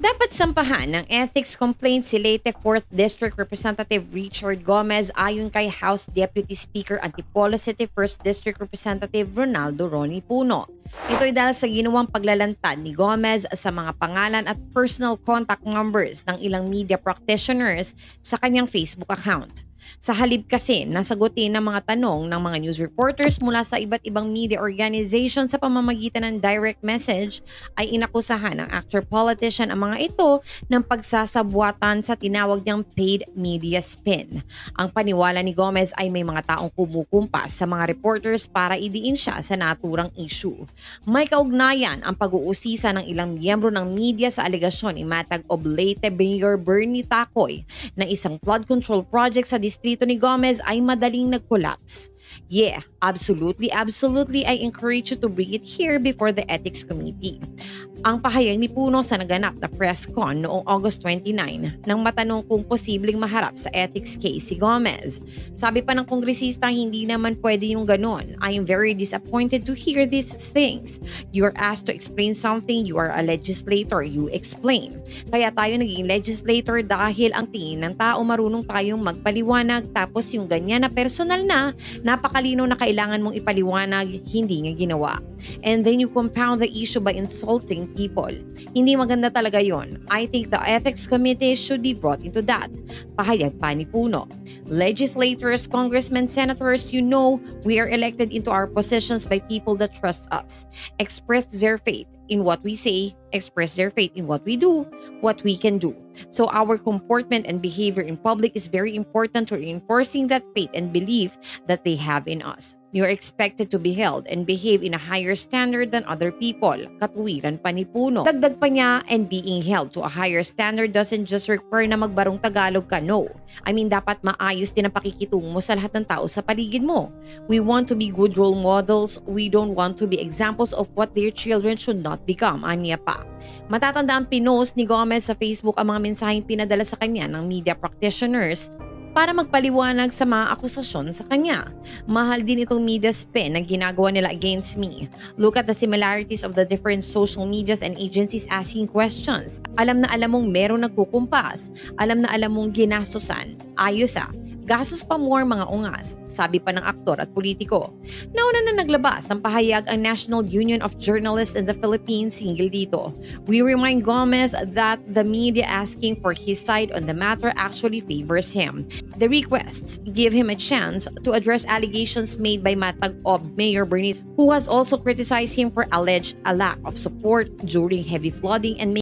Dapat sampahan ng ethics complaint si Leyte 4th District Representative Richard Gomez ayon kay House Deputy Speaker Antipolo City 1st District Representative Ronaldo Ronnie Puno. Ito ay dahil sa ginawang paglalantad ni Gomez sa mga pangalan at personal contact numbers ng ilang media practitioners sa kanyang Facebook account. Sa halip kasi, nasagutin ng mga tanong ng mga news reporters mula sa iba't ibang media organization sa pamamagitan ng direct message, ay inakusahan ng actor politician ang mga ito ng pagsasabwatan sa tinawag niyang paid media spin. Ang paniwala ni Gomez ay may mga taong kumukumpas sa mga reporters para idiin siya sa naturang issue. May kaugnayan ang pag-uusisa ng ilang miyembro ng media sa alegasyon ni Matag of Leyte Mayor Bernie Tacoy na isang flood control project sa distrito ni Gomez ay madaling nag-collapse. Yeah, absolutely, I encourage you to bring it here before the Ethics Committee. Ang pahayag ni Puno sa naganap na press con noong August 29 nang matanong kung posibleng maharap sa ethics case si Gomez. Sabi pa ng kongresista, hindi naman pwede yung ganon. I am very disappointed to hear these things. You are asked to explain something, you are a legislator, you explain. Kaya tayo naging legislator dahil ang tingin ng tao marunong tayong magpaliwanag, tapos yung ganyan na personal na napakalino na kailangan mong ipaliwanag, hindi nga ginawa. And then you compound the issue by insulting people. Hindi maganda talaga yon. I think the Ethics Committee should be brought into that. Pahayag pa ni Puno. Legislators, congressmen, senators, you know, we are elected into our positions by people that trust us. Express their faith in what we say, express their faith in what we do, what we can do. So our comportment and behavior in public is very important to reinforcing that faith and belief that they have in us. You are expected to be held and behave in a higher standard than other people. Katuwiran pa ni Puno. Dagdag pa niya, and being held to a higher standard doesn't just require na magbarong Tagalog ka, no. I mean, dapat maayos din ang pakikitungo mo sa lahat ng tao sa paligid mo. We want to be good role models. We don't want to be examples of what their children should not become, aniya pa. Matatanda ang pinost ni Gomez sa Facebook ang mga mensaheng pinadala sa kanya ng media practitioners para magpaliwanag sa mga akusasyon sa kanya. Mahal din itong media spin na ginagawa nila against me. Look at the similarities of the different social medias and agencies asking questions. Alam na alam mong merong nagkukumpas. Alam na alam mong ginastosan. Ayos gastos pa more mga ungas, sabi pa ng aktor at politiko. Nauna na naglabas ng pahayag ang National Union of Journalists in the Philippines hinggil dito. We remind Gomez that the media asking for his side on the matter actually favors him. The requests give him a chance to address allegations made by Matag of Mayor Bernie, who has also criticized him for alleged lack of support during heavy flooding and